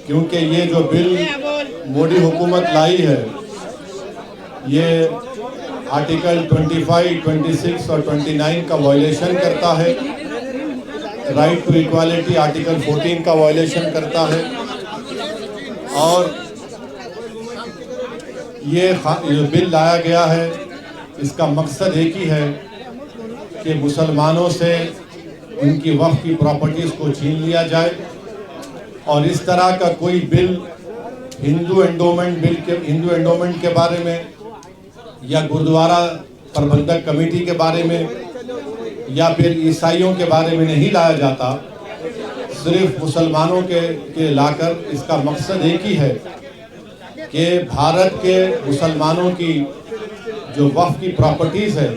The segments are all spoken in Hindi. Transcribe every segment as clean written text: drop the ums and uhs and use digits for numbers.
क्योंकि ये जो बिल मोदी हुकूमत लाई है ये आर्टिकल 25, 26 और 29 का वायलेशन करता है। राइट टू इक्वालिटी आर्टिकल 14 का वायलेशन करता है। और ये बिल लाया गया है, इसका मकसद एक ही है कि मुसलमानों से उनकी वक्फ की प्रॉपर्टीज़ को छीन लिया जाए। और इस तरह का कोई बिल हिंदू एंडोमेंट के बारे में या गुरुद्वारा प्रबंधक कमेटी के बारे में या फिर ईसाइयों के बारे में नहीं लाया जाता, सिर्फ मुसलमानों के लाकर। इसका मकसद एक ही है कि भारत के मुसलमानों की जो वक्फ की प्रॉपर्टीज़ है,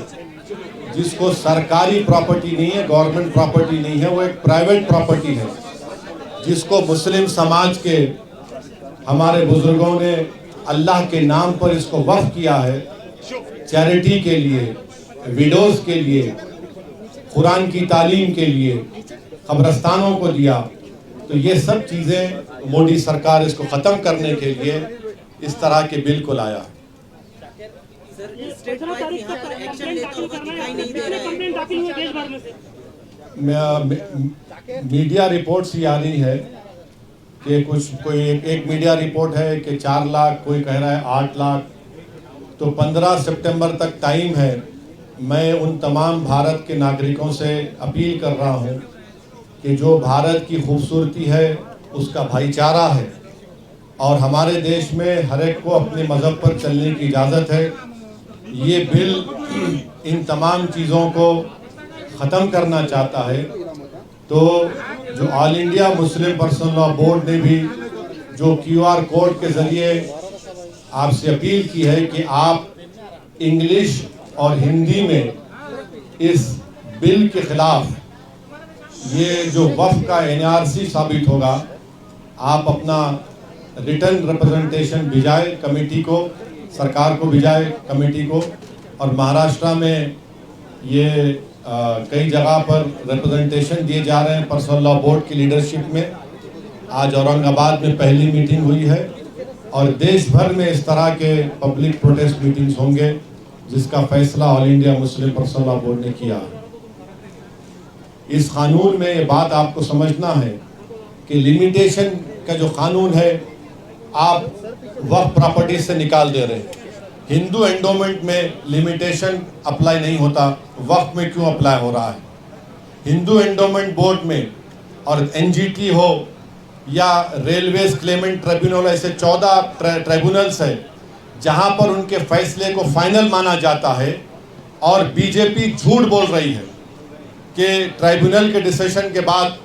जिसको सरकारी प्रॉपर्टी नहीं है, गवर्नमेंट प्रॉपर्टी नहीं है, वो एक प्राइवेट प्रॉपर्टी है, जिसको मुस्लिम समाज के हमारे बुजुर्गों ने अल्लाह के नाम पर इसको वक्फ किया है, चैरिटी के लिए, विडोज़ के लिए, कुरान की तालीम के लिए, कब्रस्तानों को दिया। तो ये सब चीज़ें मोदी सरकार इसको ख़त्म करने के लिए इस तरह के बिल को लाया। मीडिया रिपोर्ट्स ये आ रही है कि कोई एक मीडिया रिपोर्ट है कि 4 लाख, कोई कह रहा है 8 लाख। तो 15 सितंबर तक टाइम है। मैं उन तमाम भारत के नागरिकों से अपील कर रहा हूं कि जो भारत की खूबसूरती है उसका भाईचारा है और हमारे देश में हर एक को अपने मज़हब पर चलने की इजाज़त है। ये बिल इन तमाम चीज़ों को ख़त्म करना चाहता है। तो जो all India Muslim personal law board ने भी जो QR कोड के ज़रिए आपसे अपील की है कि आप इंग्लिश और हिंदी में इस बिल के ख़िलाफ़, ये जो वफ़ का NRC साबित होगा, आप अपना रिटर्न रिप्रेजेंटेशन भिजाए कमेटी को, सरकार को भिजाए कमेटी को। और महाराष्ट्र में ये कई जगह पर रिप्रेजेंटेशन दिए जा रहे हैं पर्सनल लॉ बोर्ड की लीडरशिप में। आज औरंगाबाद में पहली मीटिंग हुई है और देश भर में इस तरह के पब्लिक प्रोटेस्ट मीटिंग्स होंगे, जिसका फैसला all India Muslim personal law board ने किया। इस कानून में ये बात आपको समझना है कि लिमिटेशन का जो कानून है आप वक्फ प्रॉपर्टी से निकाल दे रहे हैं। हिंदू एंडोमेंट में लिमिटेशन अप्लाई नहीं होता, वक्फ में क्यों अप्लाई हो रहा है? हिंदू एंडोमेंट बोर्ड में और NGT हो या रेलवेज क्लेमेंट ट्रिब्यूनल, ऐसे 14 ट्रिब्यूनल्स है जहां पर उनके फैसले को फाइनल माना जाता है। और बीजेपी झूठ बोल रही है कि ट्राइब्यूनल के डिसीजन के बाद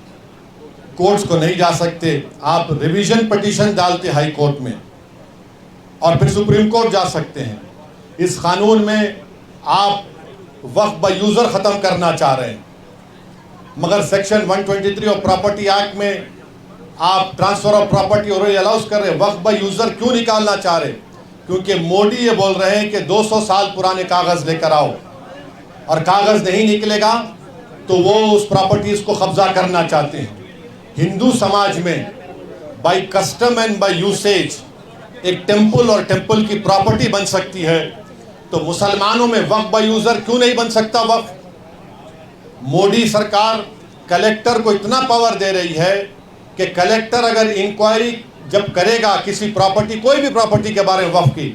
कोर्ट्स को नहीं जा सकते। आप रिवीजन पिटीशन डालते हाई कोर्ट में और फिर सुप्रीम कोर्ट जा सकते हैं। इस कानून में आप वक्फ बाय यूज़र ख़त्म करना चाह रहे हैं, मगर सेक्शन 123 ऑफ प्रॉपर्टी एक्ट में आप ट्रांसफ़र ऑफ प्रॉपर्टी और अलाउज कर रहे हैं। वक्फ बाय यूज़र क्यों निकालना चाह रहे हैं? क्योंकि मोदी ये बोल रहे हैं कि 200 साल पुराने कागज़ लेकर आओ, और कागज़ नहीं निकलेगा तो वो उस प्रॉपर्टीज़ को कब्जा करना चाहते हैं। हिंदू समाज में by custom and by usage एक टेम्पल और टेम्पल की प्रॉपर्टी बन सकती है, तो मुसलमानों में वक्फ बाय यूज़र क्यों नहीं बन सकता वक्फ? मोदी सरकार कलेक्टर को इतना पावर दे रही है कि कलेक्टर अगर इंक्वायरी जब करेगा किसी प्रॉपर्टी, कोई भी प्रॉपर्टी के बारे में वक्फ की,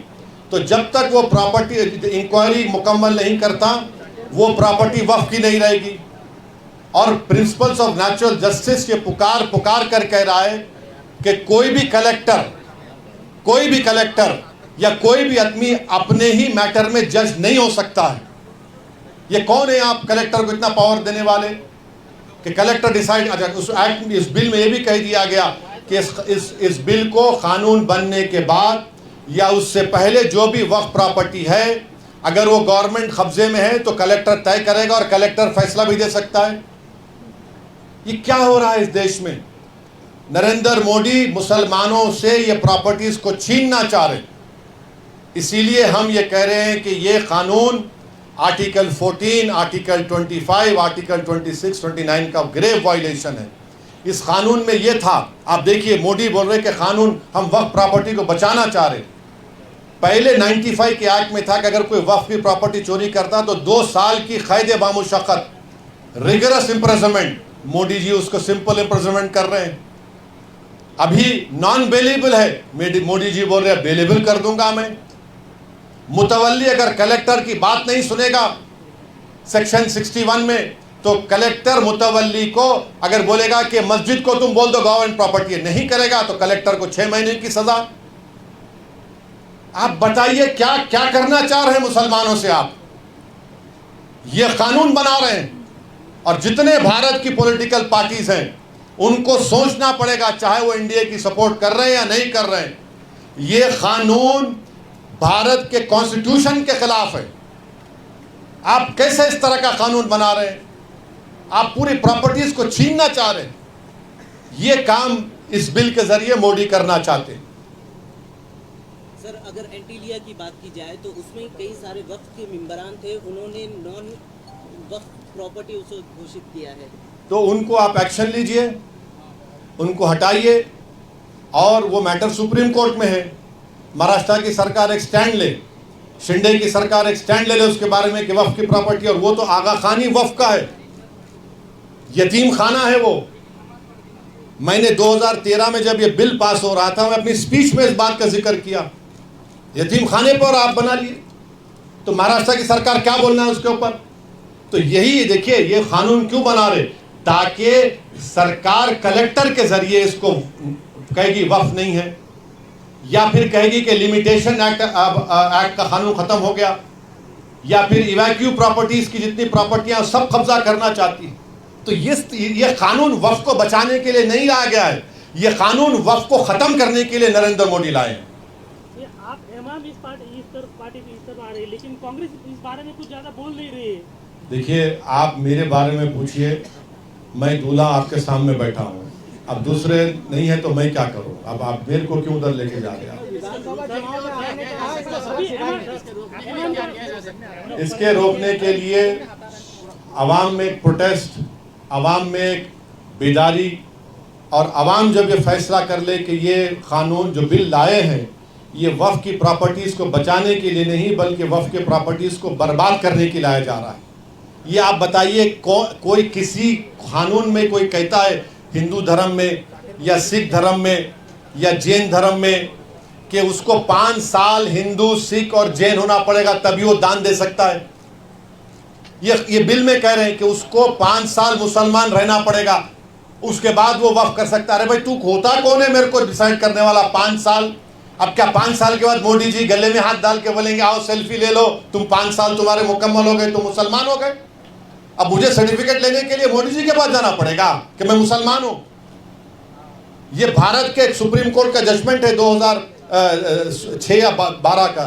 तो जब तक वो प्रॉपर्टी इंक्वायरी मुकम्मल नहीं करता, वो प्रॉपर्टी वक्फ की नहीं रहेगी। और प्रिंसिपल्स ऑफ नेचुरल जस्टिस ये पुकार कर कह रहा है कि कोई भी कलेक्टर या कोई भी आदमी अपने ही मैटर में जज नहीं हो सकता है। ये कौन है आप कलेक्टर को इतना पावर देने वाले कि कलेक्टर डिसाइड? उस एक्ट में, इस बिल में ये भी कह दिया गया कि इस बिल को कानून बनने के बाद या उससे पहले जो भी वक्फ प्रॉपर्टी है, अगर वो गवर्नमेंट कब्जे में है तो कलेक्टर तय करेगा और कलेक्टर फैसला भी दे सकता है। ये क्या हो रहा है इस देश में? नरेंद्र मोदी मुसलमानों से ये प्रॉपर्टीज को छीनना चाह रहे। इसीलिए हम ये कह रहे हैं कि ये कानून आर्टिकल 14, आर्टिकल 25, आर्टिकल 26, 29 का ग्रेव वायलेशन है। इस कानून में ये था। आप देखिए मोदी बोल रहे कि कानून हम वक्फ प्रॉपर्टी को बचाना चाह रहे। पहले 95 के एक्ट में था कि अगर कोई वक्फ की प्रॉपर्टी चोरी करता तो 2 साल की कैद बामुशक्कत, रिगरस इम्प्रिजनमेंट। मोदी जी उसको सिंपल इम्प्रिजनमेंट कर रहे हैं। अभी नॉन बेलेबल है, मोदी जी बोल रहे हैं बेलेबल कर दूंगा मैं। मुतवल्ली अगर कलेक्टर की बात नहीं सुनेगा सेक्शन 61 में, तो कलेक्टर मुतवल्ली को अगर बोलेगा कि मस्जिद को तुम बोल दो गवर्नमेंट प्रॉपर्टी है, नहीं करेगा तो कलेक्टर को 6 महीने की सजा। आप बताइए क्या क्या करना चाह रहे हैं मुसलमानों से आप? ये कानून बना रहे हैं। और जितने भारत की पॉलिटिकल पार्टीज हैं उनको सोचना पड़ेगा, चाहे वो इंडिया की सपोर्ट कर रहे हैं या नहीं कर रहे हैं, ये कानून भारत के कॉन्स्टिट्यूशन के खिलाफ है। आप कैसे इस तरह का कानून बना रहे हैं? आप पूरी प्रॉपर्टीज को छीनना चाह रहे हैं। ये काम इस बिल के जरिए मोदी करना चाहते हैं। सर, अगर एंटीलिया की बात की जाए तो उसमें कई सारे वक्फ के मेंबरान थे, उन्होंने नॉन वक्फ प्रॉपर्टी उसे घोषित किया है, तो उनको आप एक्शन लीजिए, उनको हटाइए। और वो मैटर सुप्रीम कोर्ट में है। महाराष्ट्र की सरकार एक स्टैंड ले, शिंदे की सरकार एक स्टैंड ले उसके बारे में कि वक्फ की प्रॉपर्टी, और वो तो आगा खानी वक्फ का है, यतीम खाना है वो। मैंने 2013 में जब ये बिल पास हो रहा था, मैं अपनी स्पीच में इस बात का जिक्र किया, यतीम खाने पर आप बना लिए, तो महाराष्ट्र की सरकार क्या बोलना है उसके ऊपर? तो यही देखिए ये कानून क्यों बना रहे, ताकि सरकार कलेक्टर के जरिए इसको कहेगी वक्फ नहीं है, या फिर कहेगी कि लिमिटेशन एक्ट का कानून खत्म हो गया, या फिर इवैक्यू प्रॉपर्टीज की जितनी प्रॉपर्टियां सब कब्जा करना चाहती है। तो ये कानून वक्फ को बचाने के लिए नहीं लाया गया है, ये कानून वक्फ को खत्म करने के लिए नरेंद्र मोदी लाए हैं। आप इमाम इस पार्टी की तरफ आ रही है, लेकिन कांग्रेस इस बारे में कुछ ज्यादा बोल नहीं रही है। देखिए आप मेरे बारे में पूछिए, मैं दूल्हा आपके सामने बैठा हूँ, अब दूसरे नहीं है तो मैं क्या करूँ? अब आप मेरे को क्यों उधर लेके जा रहे हैं? इसके रोकने के लिए अवाम में एक प्रोटेस्ट, अवाम में एक बेदारी, और अवाम जब ये फैसला कर ले कि ये कानून जो बिल लाए हैं ये वक्फ की प्रॉपर्टीज़ को बचाने के लिए नहीं बल्कि वक्फ के प्रॉपर्टीज़ को बर्बाद करने के लिए लाया जा रहा है, ये आप बताइए कोई किसी कानून में कोई कहता है हिंदू धर्म में या सिख धर्म में या जैन धर्म में कि उसको 5 साल हिंदू सिख और जैन होना पड़ेगा तभी वो दान दे सकता है? ये बिल में कह रहे हैं कि उसको 5 साल मुसलमान रहना पड़ेगा, उसके बाद वो वक्फ कर सकता है। अरे भाई तू होता कौन है मेरे को डिसाइड करने वाला? 5 साल? अब क्या 5 साल के बाद मोदी जी गले में हाथ डाल के बोलेंगे आओ सेल्फी ले लो, तुम 5 साल तुम्हारे मुकम्मल हो गए, तुम मुसलमान हो गए? अब मुझे सर्टिफिकेट लेने के लिए मोदी जी के पास जाना पड़ेगा कि मैं मुसलमान हूं? ये भारत के सुप्रीम कोर्ट का जजमेंट है 2006 या 12 का,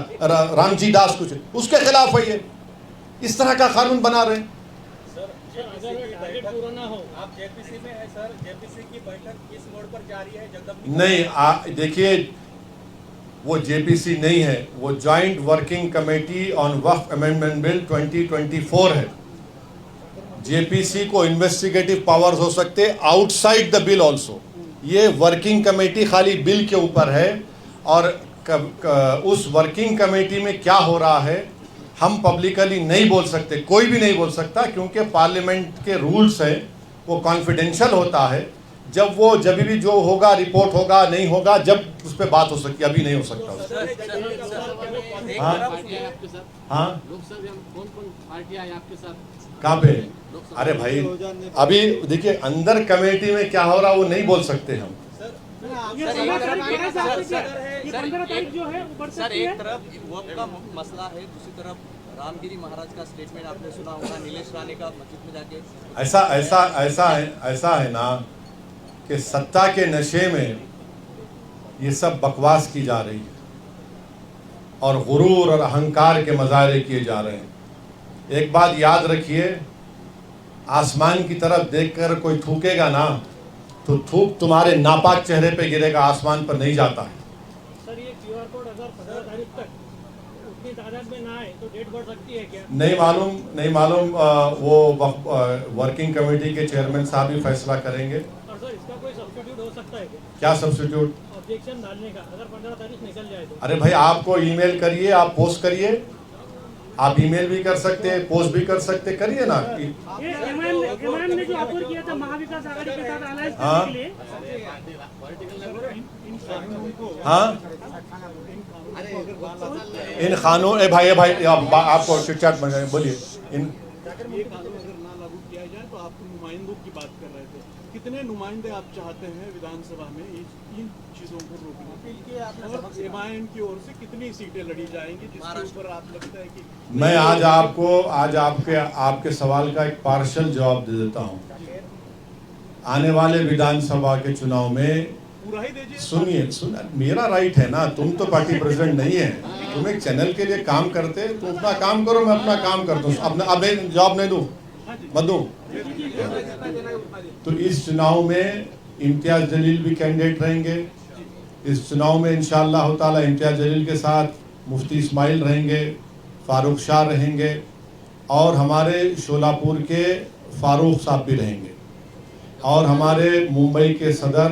रामजी दास कुछ, उसके खिलाफ है ये। इस तरह का कानून बना रहे हैं। आप जेपीसी में है सर, जेपीसी की बैठक किस मोड पर जारी है? नहीं, देखिए वो जेपीसी नहीं है, वो joint working committee on Waqf amendment bill 2024 है। जेपीसी को इन्वेस्टिगेटिव पावर्स हो सकते आउटसाइड द बिल ऑल्सो। ये वर्किंग कमेटी खाली बिल के ऊपर है, और उस वर्किंग कमेटी में क्या हो रहा है हम पब्लिकली नहीं बोल सकते, कोई भी नहीं बोल सकता, क्योंकि पार्लियामेंट के रूल्स हैं, वो कॉन्फिडेंशियल होता है। जब भी जो होगा रिपोर्ट होगा, नहीं होगा, जब उस पर बात हो सकती है, अभी नहीं हो सकता। हाँ, कहाँ पे? अरे भाई अभी देखिए अंदर कमेटी में क्या हो रहा वो नहीं बोल सकते हम। सर एक तरफ वक्फ का मसला है, दूसरी तरफ रामगिरी महाराज का स्टेटमेंट आपने सुना होगा, नीलेश राणे का मस्जिद में जाके। ऐसा है ना कि सत्ता के नशे में ये सब बकवास की जा रही है और गुरूर और अहंकार के मजारे किए जा रहे हैं। एक बात याद रखिए, आसमान की तरफ देखकर कोई थूकेगा ना तो थूक तुम्हारे नापाक चेहरे पे गिरेगा, आसमान पर नहीं जाता है। सर ये क्यूआर कोड अगर 15 तारीख तक उतनी तादाद में ना आए तो डेट बढ़ सकती है क्या? नहीं मालूम, वो वर्किंग कमेटी के चेयरमैन साहब ही फैसला करेंगे। सर इसका कोई सब्स्टिट्यूट हो सकता है क्या सब्स्टिट्यूट? ऑब्जेक्शन डालने का, अगर 15 तारीख निकल जाए तो? अरे भाई, आपको ईमेल करिए, आप पोस्ट करिए, आप ईमेल भी कर सकते हैं, पोस्ट भी कर सकते हैं, करिए ना। ये एमआईएम ने जो ऑफर किया था महाविकास आघाड़ी के साथ अलायंस हाँ। करने के लिए, हाँ, इन कानून भाई आपको चिट-चैट बन गए, बोलिए। इन ये कानून अगर ना लागू किया जाए तो आप नुमाइंदों की बात कर रहे थे, कितने नुमाइंदे आप चाहते हैं विधानसभा में इन चीजों को रोकने के? और एमआईएम की ओर से कितनी सीटें लड़ी जाएंगी जिसके ऊपर आप लगता है कि? मैं आज आपके सवाल का एक पार्शल जवाब दे देता हूं। आने वाले विधानसभा के चुनाव में पूरा ही दीजिए। सुनिए, मेरा राइट है ना, तुम तो पार्टी प्रेसिडेंट नहीं है, तुम एक चैनल के लिए काम करते, तुम अपना काम करो, मैं अपना काम करता हूँ। अब जवाब नहीं दूं, मत दूं। तो इस चुनाव में इम्तियाज जलील भी कैंडिडेट रहेंगे। इस चुनाव में इंशाअल्लाह ताला इम्तियाज जलील के साथ मुफ्ती इस्माइल रहेंगे, फारूक शाह रहेंगे, और हमारे शोलापुर के फारूक साहब भी रहेंगे, और हमारे मुंबई के सदर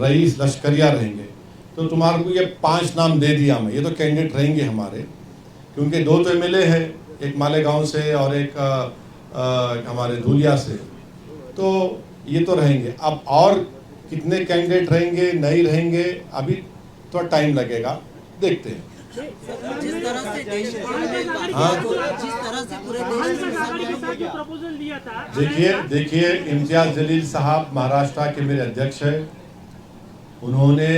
रईस लश्करिया रहेंगे। तो तुम्हारे को ये 5 नाम दे दिया मैं, ये तो कैंडिडेट रहेंगे हमारे, क्योंकि 2 तो एमएलए हैं, एक मालेगांव से और एक हमारे धुलिया से, तो ये तो रहेंगे। अब और कितने कैंडिडेट रहेंगे नहीं रहेंगे अभी थोड़ा टाइम लगेगा, देखते हैं। जिस तरह से देश भर में हाँ। जिस तरह से पूरे देश में आघाड़ी के साथ जो प्रपोजल दिया था, देखिए इम्तियाज जलील साहब महाराष्ट्र के मेरे अध्यक्ष हैं। उन्होंने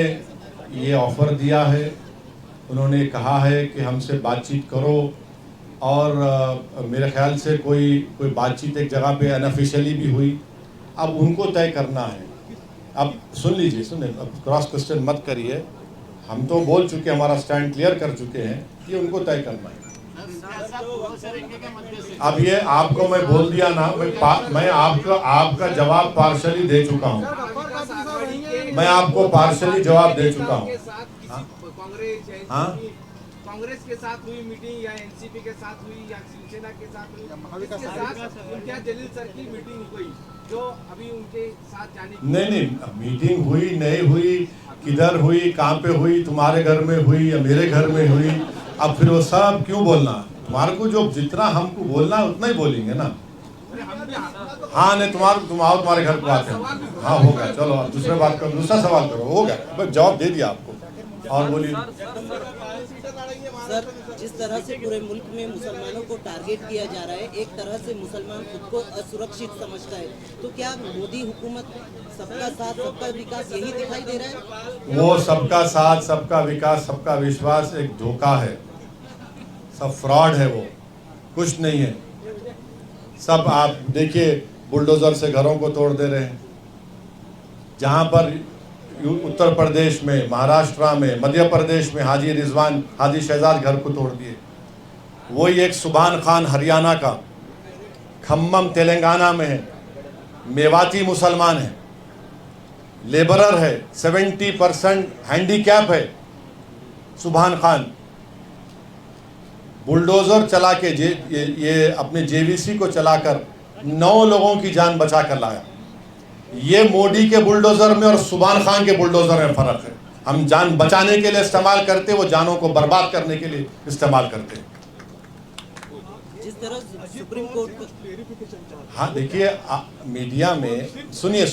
ये ऑफर दिया है, उन्होंने कहा है कि हमसे बातचीत करो, और मेरे ख्याल से कोई बातचीत एक जगह पे अनऑफिशियली भी हुई। अब उनको तय करना है। अब सुन लीजिए, अब क्रॉस क्वेश्चन मत करिए, हम तो बोल चुके, हमारा स्टैंड क्लियर कर चुके हैं, ये उनको तय करना है। अब ये आपको मैं बोल दिया ना, मैं आपका जवाब पार्शली दे चुका हूँ, मैं आपको पार्शली जवाब दे चुका हूँ। हाँ, कांग्रेस के साथ हुई मीटिंग या एनसीपी के साथ हुई या शिवसेना के साथ हुई, इसके साथ इम्तियाज जलील सर की मीटिंग हुई जो अभी उनके साथ जाने की? नहीं, मीटिंग हुई नहीं हुई, किधर हुई, कहाँ पे हुई, तुम्हारे घर में हुई या मेरे घर में हुई, अब फिर वो सब क्यों बोलना? तुम्हारे को जो जितना हमको बोलना है उतना ही बोलेंगे ना। हाँ नहीं, तुम्हारे घर को आते हैं। हाँ हो गया, चलो अब दूसरा बात करो, दूसरा सवाल करो, हो गया, बस जवाब दे दिया आपको। और बोलिए सर, जिस तरह से पूरे मुल्क में मुसलमानों को टारगेट किया जा रहा है, एक तरह से मुसलमान खुद को असुरक्षित समझता है, तो क्या मोदी हुकूमत सबका साथ सबका विकास यही दिखाई दे रहा है? वो सबका साथ सबका विकास सबका विश्वास एक धोखा है, सब फ्रॉड है, वो कुछ नहीं है। सब आप देखिए, बुलडोजर से घरों को तोड़ दे रहे हैं। जहाँ पर उत्तर प्रदेश में, महाराष्ट्र में, मध्य प्रदेश में हाजी रिजवान, हाजी शहजाद घर को तोड़ दिए। वही एक सुभान खान हरियाणा का, खम्मम तेलंगाना में है, मेवाती मुसलमान है, लेबरर है, 70% हैंडीकैप है। सुभान खान बुलडोजर चला के ये अपने जेवीसी को चलाकर 9 लोगों की जान बचा कर लाया। ये मोदी के बुलडोजर में और सुभान खान के बुलडोजर में फर्क है। हम जान बचाने के लिए इस्तेमाल करते, वो जानों को बर्बाद करने के लिए इस्तेमाल करते। जिस तरह सुप्रीम कोर्ट, हाँ देखिए, मीडिया में सुनिए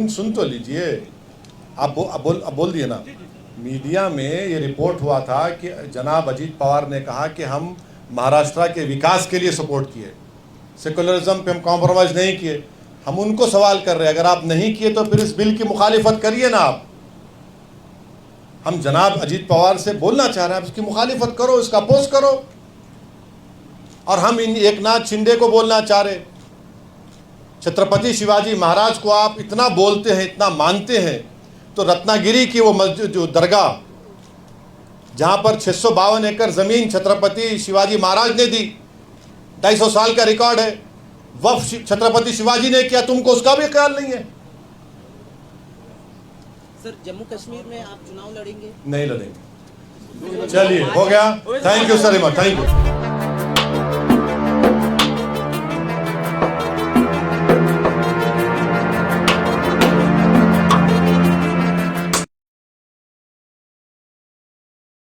सुन तो लीजिए, आप बोल दिए ना। मीडिया में ये रिपोर्ट हुआ था कि जनाब अजीत पवार ने कहा कि हम महाराष्ट्र के विकास के लिए सपोर्ट किए, सेकुलरिज्म पे हम कॉम्प्रोमाइज नहीं किए। हम उनको सवाल कर रहे हैं, अगर आप नहीं किए तो फिर इस बिल की मुखालिफत करिए ना आप। हम जनाब अजीत पवार से बोलना चाह रहे हैं, आप इसकी मुखालिफत करो, इसका अपोज करो। और हम इन एकनाथ शिंदे को बोलना चाह रहे, छत्रपति शिवाजी महाराज को आप इतना बोलते हैं, इतना मानते हैं, तो रत्नागिरी की वो मस्जिद, जो दरगाह जहां पर 652 एकड़ जमीन छत्रपति शिवाजी महाराज ने दी, 250 साल का रिकॉर्ड है, वक्फ छत्रपति शिवाजी ने किया, तुमको उसका भी ख्याल नहीं है। सर, जम्मू कश्मीर में आप चुनाव लड़ेंगे? नहीं लड़ेंगे। चलिए, हो गया। Thank you sir, thank you.